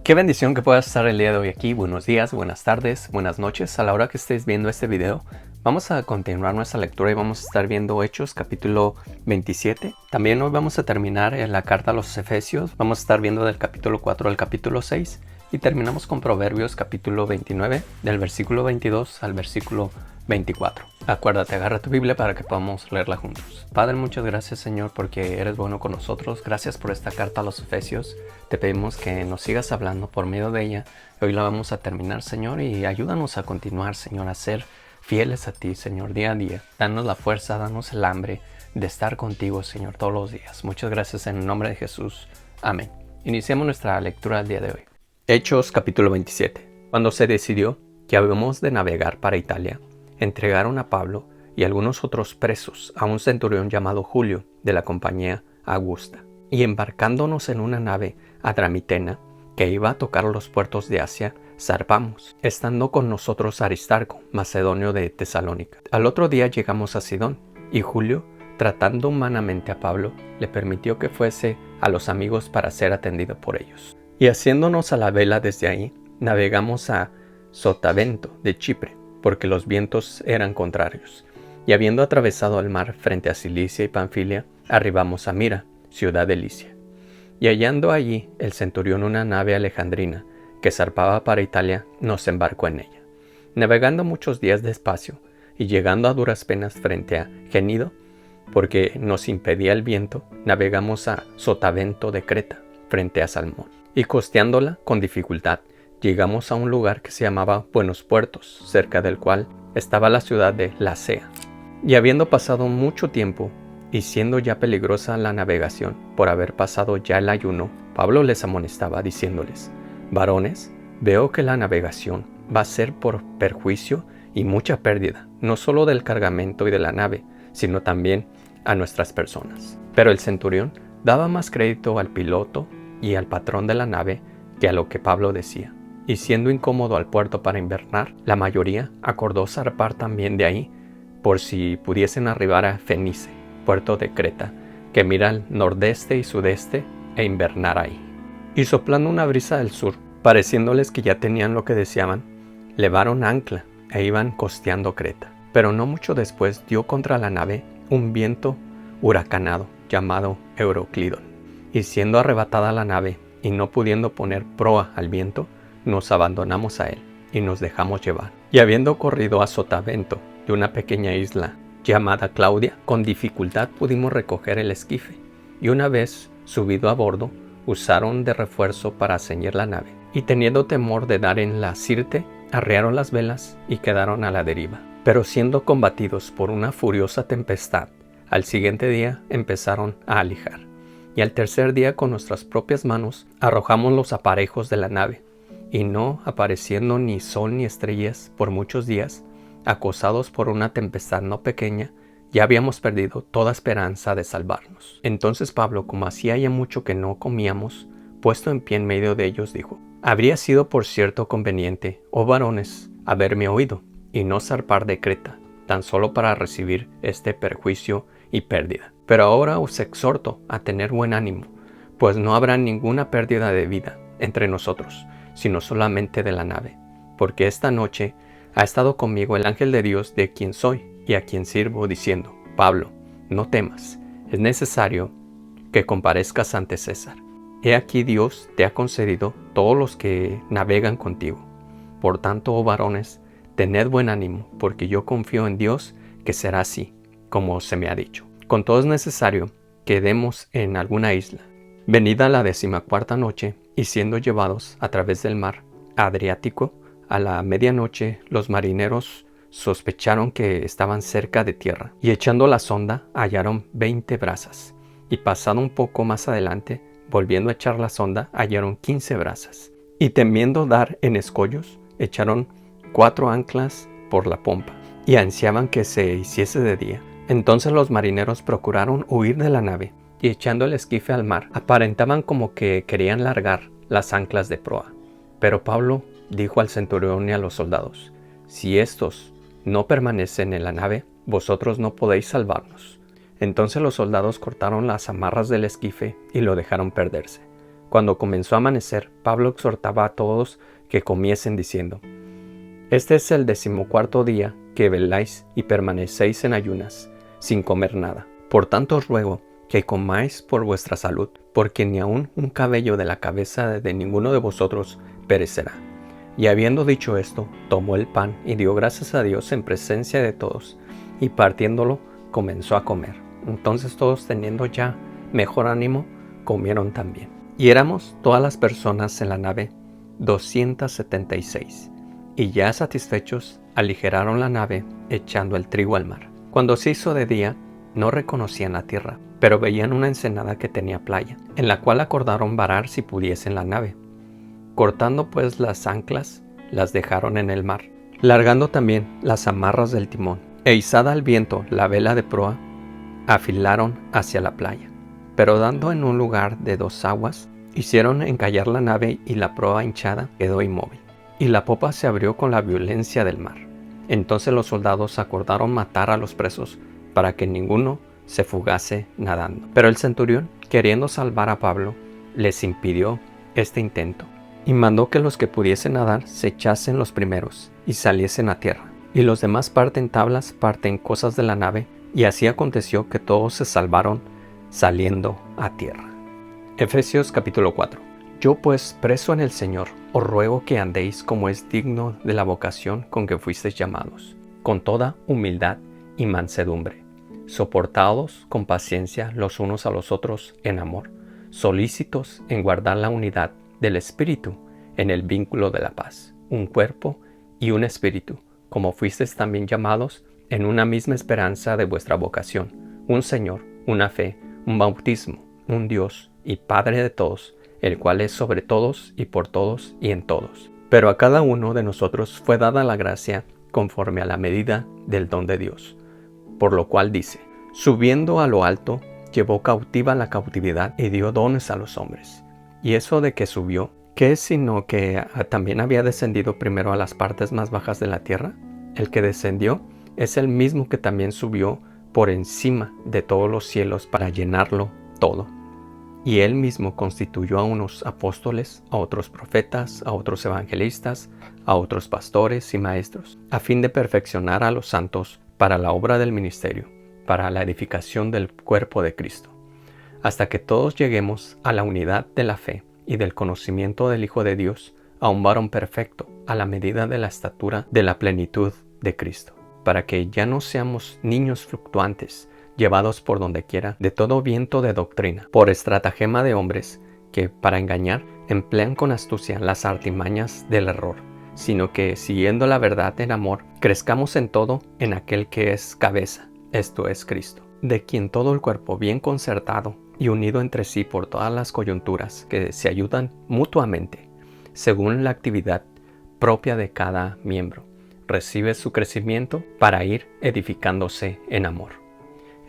Qué bendición que puedas estar el día de hoy aquí. Buenos días, buenas tardes, buenas noches. A la hora que estés viendo este video, vamos a continuar nuestra lectura y vamos a estar viendo Hechos capítulo 27. También hoy vamos a terminar en la carta a los Efesios. Vamos a estar viendo del capítulo 4 al capítulo 6 y terminamos con Proverbios capítulo 29 del versículo 22 al versículo 24. Acuérdate, agarra tu Biblia para que podamos leerla juntos. Padre, muchas gracias, Señor, porque eres bueno con nosotros. Gracias por esta carta a los Efesios. Te pedimos que nos sigas hablando por medio de ella. Hoy la vamos a terminar, Señor, y ayúdanos a continuar, Señor, a ser fieles a ti, Señor, día a día. Danos la fuerza, danos el hambre de estar contigo, Señor, todos los días. Muchas gracias en el nombre de Jesús. Amén. Iniciamos nuestra lectura del día de hoy. Hechos capítulo 27. Cuando se decidió que habíamos de navegar para Italia, entregaron a Pablo y algunos otros presos a un centurión llamado Julio de la compañía Augusta. Y embarcándonos en una nave adramitena que iba a tocar los puertos de Asia, zarpamos, estando con nosotros Aristarco, macedonio de Tesalónica. Al otro día llegamos a Sidón, y Julio, tratando humanamente a Pablo, le permitió que fuese a los amigos para ser atendido por ellos. Y haciéndonos a la vela desde ahí, navegamos a Sotavento de Chipre, porque los vientos eran contrarios. Y habiendo atravesado el mar frente a Cilicia y Panfilia, arribamos a Mira, ciudad de Licia. Y hallando allí el centurión una nave alejandrina, que zarpaba para Italia, nos embarcó en ella. Navegando muchos días despacio, y llegando a duras penas frente a Genido, porque nos impedía el viento, navegamos a Sotavento de Creta, frente a Salmón. Y costeándola con dificultad, llegamos a un lugar que se llamaba Buenos Puertos, cerca del cual estaba la ciudad de Lasea. Y habiendo pasado mucho tiempo, y siendo ya peligrosa la navegación, por haber pasado ya el ayuno, Pablo les amonestaba, diciéndoles: varones, veo que la navegación va a ser por perjuicio y mucha pérdida, no solo del cargamento y de la nave, sino también a nuestras personas. Pero el centurión daba más crédito al piloto y al patrón de la nave que a lo que Pablo decía. Y siendo incómodo al puerto para invernar, la mayoría acordó zarpar también de ahí, por si pudiesen arribar a Fenice, puerto de Creta, que mira al nordeste y sudeste, e invernar ahí. Y soplando una brisa del sur, pareciéndoles que ya tenían lo que deseaban, levaron ancla e iban costeando Creta. Pero no mucho después dio contra la nave un viento huracanado llamado Euroclidón. Y siendo arrebatada la nave y no pudiendo poner proa al viento, nos abandonamos a él y nos dejamos llevar. Y habiendo corrido a Sotavento, de una pequeña isla llamada Claudia, con dificultad pudimos recoger el esquife, y una vez subido a bordo, usaron de refuerzo para ceñir la nave, y teniendo temor de dar en la Sirte, arriaron las velas y quedaron a la deriva. Pero siendo combatidos por una furiosa tempestad, al siguiente día empezaron a alijar, y al tercer día con nuestras propias manos arrojamos los aparejos de la nave, y no apareciendo ni sol ni estrellas por muchos días, acosados por una tempestad no pequeña, ya habíamos perdido toda esperanza de salvarnos. Entonces Pablo, como hacía ya mucho que no comíamos, puesto en pie en medio de ellos, dijo: habría sido por cierto conveniente, oh varones, haberme oído, y no zarpar de Creta, tan solo para recibir este perjuicio y pérdida. Pero ahora os exhorto a tener buen ánimo, pues no habrá ninguna pérdida de vida entre nosotros, sino solamente de la nave, porque esta noche ha estado conmigo el ángel de Dios, de quien soy y a quien sirvo, diciendo: Pablo, no temas, es necesario que comparezcas ante César. He aquí Dios te ha concedido todos los que navegan contigo. Por tanto, oh varones, tened buen ánimo, porque yo confío en Dios que será así, como se me ha dicho. Con todo es necesario que demos en alguna isla. Venida la 14ª noche, y siendo llevados a través del mar Adriático, a la medianoche los marineros sospecharon que estaban cerca de tierra, y echando la sonda hallaron 20 brazas, y pasado un poco más adelante, volviendo a echar la sonda, hallaron 15 brazas, y temiendo dar en escollos, echaron 4 anclas por la pompa, y ansiaban que se hiciese de día. Entonces los marineros procuraron huir de la nave, y echando el esquife al mar, aparentaban como que querían largar las anclas de proa. Pero Pablo dijo al centurión y a los soldados: si estos no permanecen en la nave, vosotros no podéis salvarnos. Entonces los soldados cortaron las amarras del esquife y lo dejaron perderse. Cuando comenzó a amanecer, Pablo exhortaba a todos que comiesen diciendo: Este es el 14º día que veláis y permanecéis en ayunas, sin comer nada. Por tanto os ruego que comáis por vuestra salud, porque ni aun un cabello de la cabeza de ninguno de vosotros perecerá. Y habiendo dicho esto, tomó el pan y dio gracias a Dios en presencia de todos, y partiéndolo comenzó a comer. Entonces todos, teniendo ya mejor ánimo, comieron también. Y éramos todas las personas en la nave 276, y ya satisfechos aligeraron la nave echando el trigo al mar. Cuando se hizo de día, no reconocían la tierra, pero veían una ensenada que tenía playa, en la cual acordaron varar si pudiesen la nave. Cortando pues las anclas, las dejaron en el mar, largando también las amarras del timón, e izada al viento la vela de proa, afilaron hacia la playa. Pero dando en un lugar de 2 aguas, hicieron encallar la nave y la proa hinchada quedó inmóvil, y la popa se abrió con la violencia del mar. Entonces los soldados acordaron matar a los presos, para que ninguno se fugase nadando. Pero el centurión, queriendo salvar a Pablo, les impidió este intento, y mandó que los que pudiesen nadar se echasen los primeros y saliesen a tierra, y los demás parten tablas, parten cosas de la nave, y así aconteció que todos se salvaron saliendo a tierra. Efesios capítulo 4. Yo pues, preso en el Señor, os ruego que andéis como es digno de la vocación con que fuisteis llamados, con toda humildad y mansedumbre, soportados con paciencia los unos a los otros en amor, solícitos en guardar la unidad del Espíritu en el vínculo de la paz, un cuerpo y un espíritu, como fuisteis también llamados en una misma esperanza de vuestra vocación, un Señor, una fe, un bautismo, un Dios y Padre de todos, el cual es sobre todos y por todos y en todos. Pero a cada uno de nosotros fue dada la gracia conforme a la medida del don de Dios. Por lo cual dice: subiendo a lo alto, llevó cautiva la cautividad y dio dones a los hombres. Y eso de que subió, ¿qué es sino que también había descendido primero a las partes más bajas de la tierra? El que descendió es el mismo que también subió por encima de todos los cielos para llenarlo todo. Y él mismo constituyó a unos apóstoles, a otros profetas, a otros evangelistas, a otros pastores y maestros, a fin de perfeccionar a los santos para la obra del ministerio, para la edificación del cuerpo de Cristo, hasta que todos lleguemos a la unidad de la fe y del conocimiento del Hijo de Dios, a un varón perfecto, a la medida de la estatura de la plenitud de Cristo, para que ya no seamos niños fluctuantes, llevados por donde quiera de todo viento de doctrina, por estratagema de hombres que, para engañar, emplean con astucia las artimañas del error, sino que, siguiendo la verdad en amor, crezcamos en todo en aquel que es cabeza, esto es Cristo, de quien todo el cuerpo bien concertado y unido entre sí por todas las coyunturas que se ayudan mutuamente, según la actividad propia de cada miembro, recibe su crecimiento para ir edificándose en amor.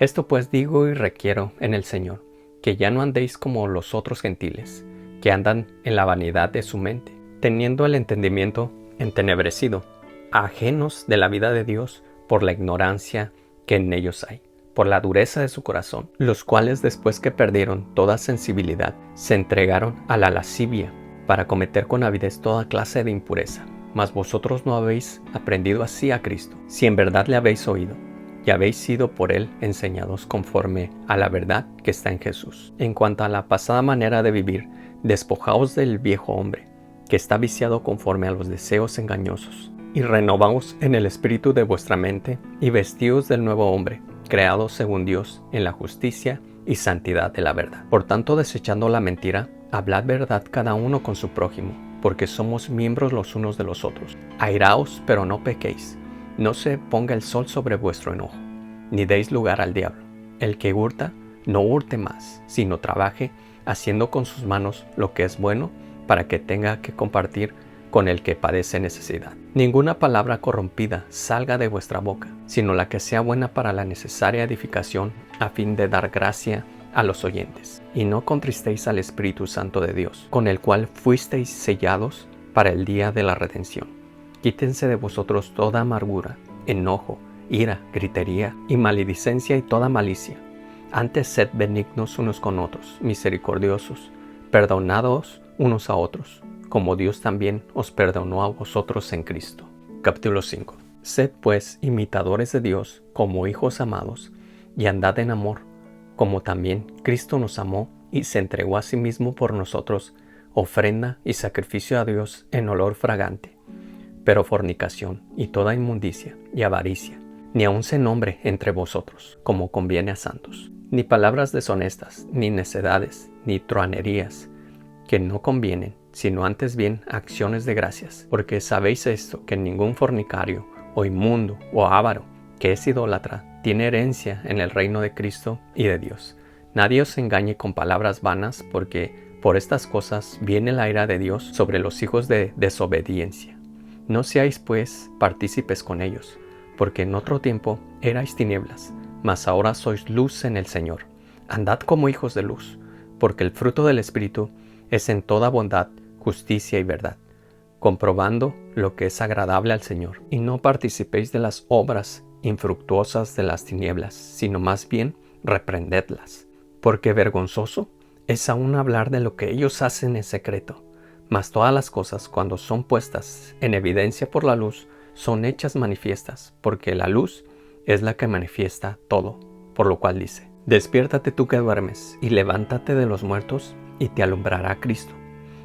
Esto pues digo y requiero en el Señor, que ya no andéis como los otros gentiles, que andan en la vanidad de su mente, teniendo el entendimiento entenebrecido, ajenos de la vida de Dios por la ignorancia que en ellos hay, por la dureza de su corazón, los cuales después que perdieron toda sensibilidad, se entregaron a la lascivia para cometer con avidez toda clase de impureza. Mas vosotros no habéis aprendido así a Cristo, si en verdad le habéis oído, y habéis sido por él enseñados conforme a la verdad que está en Jesús. En cuanto a la pasada manera de vivir, despojaos del viejo hombre, que está viciado conforme a los deseos engañosos, y renovaos en el espíritu de vuestra mente, y vestíos del nuevo hombre, creado según Dios en la justicia y santidad de la verdad. Por tanto, desechando la mentira, hablad verdad cada uno con su prójimo, porque somos miembros los unos de los otros. Airaos, pero no pequéis. No se ponga el sol sobre vuestro enojo, ni deis lugar al diablo. El que hurta, no hurte más, sino trabaje, haciendo con sus manos lo que es bueno, para que tenga que compartir con el que padece necesidad. Ninguna palabra corrompida salga de vuestra boca, sino la que sea buena para la necesaria edificación, a fin de dar gracia a los oyentes. Y no contristéis al Espíritu Santo de Dios, con el cual fuisteis sellados para el día de la redención. Quítense de vosotros toda amargura, enojo, ira, gritería y maledicencia y toda malicia. Antes sed benignos unos con otros, misericordiosos, Perdonados unos a otros, como Dios también os perdonó a vosotros en Cristo. Capítulo 5. Sed pues imitadores de Dios como hijos amados, y andad en amor, como también Cristo nos amó y se entregó a sí mismo por nosotros, ofrenda y sacrificio a Dios en olor fragante. Pero fornicación y toda inmundicia y avaricia, ni aun se nombre entre vosotros, como conviene a santos, ni palabras deshonestas, ni necedades, ni truhanerías, que no convienen, sino antes bien acciones de gracias, porque sabéis esto, que ningún fornicario, o inmundo, o avaro, que es idólatra, tiene herencia en el reino de Cristo y de Dios. Nadie os engañe con palabras vanas, porque por estas cosas viene la ira de Dios sobre los hijos de desobediencia. No seáis pues partícipes con ellos, porque en otro tiempo erais tinieblas, mas ahora sois luz en el Señor. Andad como hijos de luz, porque el fruto del Espíritu es en toda bondad, justicia y verdad, comprobando lo que es agradable al Señor. Y no participéis de las obras infructuosas de las tinieblas, sino más bien reprendedlas. Porque vergonzoso es aún hablar de lo que ellos hacen en secreto, mas todas las cosas, cuando son puestas en evidencia por la luz, son hechas manifiestas, porque la luz es la que manifiesta todo, por lo cual dice: Despiértate tú que duermes, y levántate de los muertos, y te alumbrará Cristo.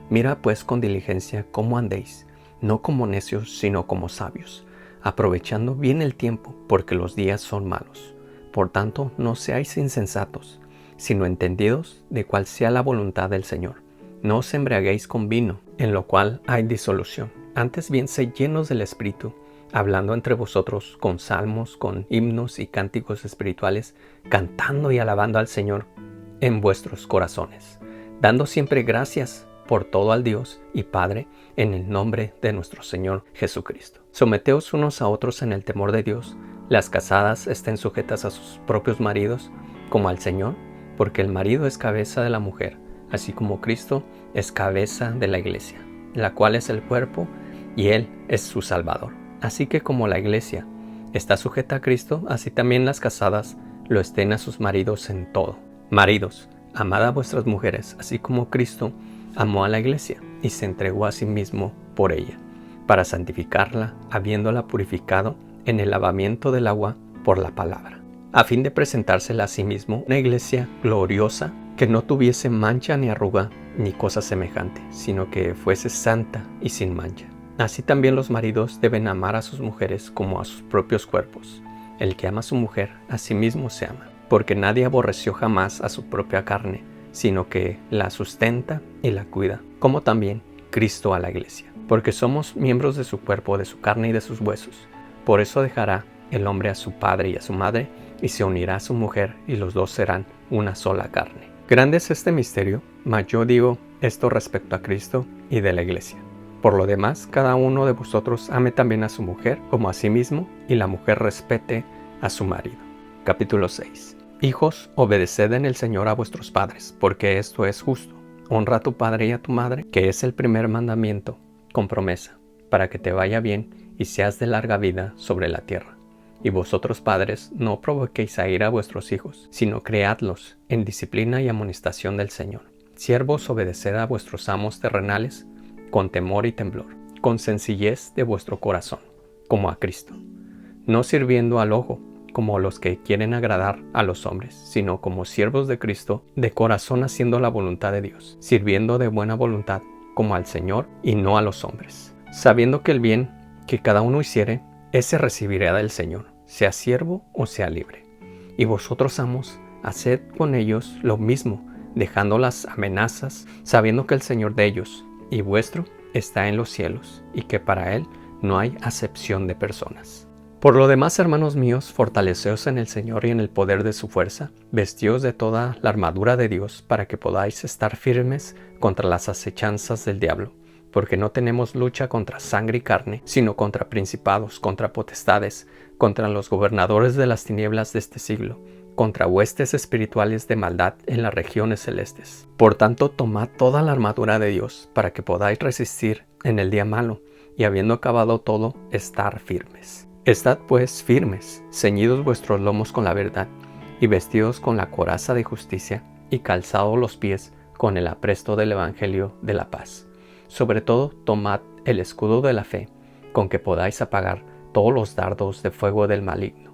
Mira pues con diligencia cómo andéis, no como necios, sino como sabios, aprovechando bien el tiempo, porque los días son malos. Por tanto, no seáis insensatos, sino entendidos de cuál sea la voluntad del Señor. No os embriaguéis con vino, en lo cual hay disolución. Antes bien, sed llenos del Espíritu, hablando entre vosotros con salmos, con himnos y cánticos espirituales, cantando y alabando al Señor en vuestros corazones, dando siempre gracias por todo al Dios y Padre, en el nombre de nuestro Señor Jesucristo. Someteos unos a otros en el temor de Dios. Las casadas estén sujetas a sus propios maridos, como al Señor, porque el marido es cabeza de la mujer, así como Cristo es cabeza de la iglesia, la cual es el cuerpo, y Él es su Salvador. Así que como la iglesia está sujeta a Cristo, así también las casadas lo estén a sus maridos en todo. Maridos, amad a vuestras mujeres, así como Cristo amó a la iglesia y se entregó a sí mismo por ella, para santificarla, habiéndola purificado en el lavamiento del agua por la palabra, a fin de presentársela a sí mismo una iglesia gloriosa, que no tuviese mancha ni arruga ni cosa semejante, sino que fuese santa y sin mancha. Así también los maridos deben amar a sus mujeres como a sus propios cuerpos. El que ama a su mujer, a sí mismo se ama, porque nadie aborreció jamás a su propia carne, sino que la sustenta y la cuida, como también Cristo a la iglesia, porque somos miembros de su cuerpo, de su carne y de sus huesos. Por eso dejará el hombre a su padre y a su madre, y se unirá a su mujer, y los dos serán una sola carne. Grande es este misterio, mas yo digo esto respecto a Cristo y de la iglesia. Por lo demás, cada uno de vosotros ame también a su mujer como a sí mismo, y la mujer respete a su marido. Capítulo 6. Hijos, obedeced en el Señor a vuestros padres, porque esto es justo. Honra a tu padre y a tu madre, que es el primer mandamiento, con promesa, para que te vaya bien y seas de larga vida sobre la tierra. Y vosotros padres, no provoquéis a ira a vuestros hijos, sino criadlos en disciplina y amonestación del Señor. Siervos, obedeced a vuestros amos terrenales, con temor y temblor, con sencillez de vuestro corazón, como a Cristo, no sirviendo al ojo, como los que quieren agradar a los hombres, sino como siervos de Cristo, de corazón haciendo la voluntad de Dios, sirviendo de buena voluntad, como al Señor y no a los hombres, sabiendo que el bien que cada uno hiciere, ese recibirá del Señor, sea siervo o sea libre. Y vosotros, amos, haced con ellos lo mismo, dejando las amenazas, sabiendo que el Señor de ellos y vuestro está en los cielos, y que para Él no hay acepción de personas. Por lo demás, hermanos míos, fortaleceos en el Señor y en el poder de su fuerza, vestíos de toda la armadura de Dios, para que podáis estar firmes contra las acechanzas del diablo, porque no tenemos lucha contra sangre y carne, sino contra principados, contra potestades, contra los gobernadores de las tinieblas de este siglo, contra huestes espirituales de maldad en las regiones celestes. Por tanto, tomad toda la armadura de Dios, para que podáis resistir en el día malo, y habiendo acabado todo, estar firmes. Estad pues firmes, ceñidos vuestros lomos con la verdad, y vestidos con la coraza de justicia, y calzados los pies con el apresto del Evangelio de la paz. Sobre todo, tomad el escudo de la fe, con que podáis apagar todos los dardos de fuego del maligno.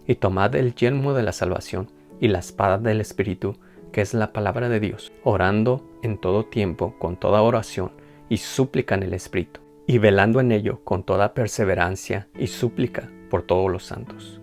Y tomad el yelmo de la salvación y la espada del Espíritu, que es la palabra de Dios, orando en todo tiempo con toda oración y súplica en el Espíritu, y velando en ello con toda perseverancia y súplica por todos los santos.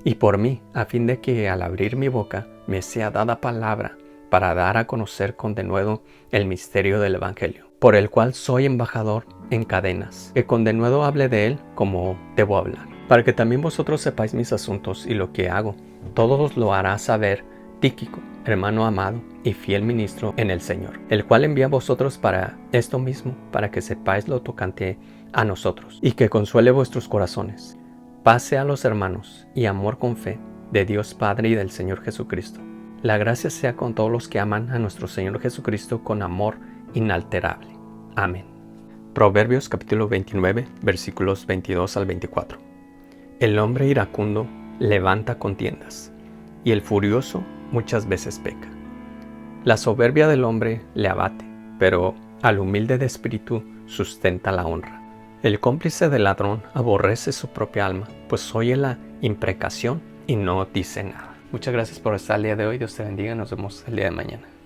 Y por mí, a fin de que al abrir mi boca me sea dada palabra para dar a conocer con denuedo el misterio del Evangelio, por el cual soy embajador en cadenas, que con denuedo hable de él como debo hablar, para que también vosotros sepáis mis asuntos y lo que hago. Todo os lo hará saber Tíquico, hermano amado y fiel ministro en el Señor, el cual envía a vosotros para esto mismo, para que sepáis lo tocante a nosotros, y que consuele vuestros corazones. Pase a los hermanos y amor con fe de Dios Padre y del Señor Jesucristo. La gracia sea con todos los que aman a nuestro Señor Jesucristo con amor inalterable. Amén. Proverbios capítulo 29, versículos 22 al 24. El hombre iracundo levanta contiendas, y el furioso muchas veces peca. La soberbia del hombre le abate, pero al humilde de espíritu sustenta la honra. El cómplice del ladrón aborrece su propia alma, pues oye la imprecación y no dice nada. Muchas gracias por estar el día de hoy. Dios te bendiga. Nos vemos el día de mañana.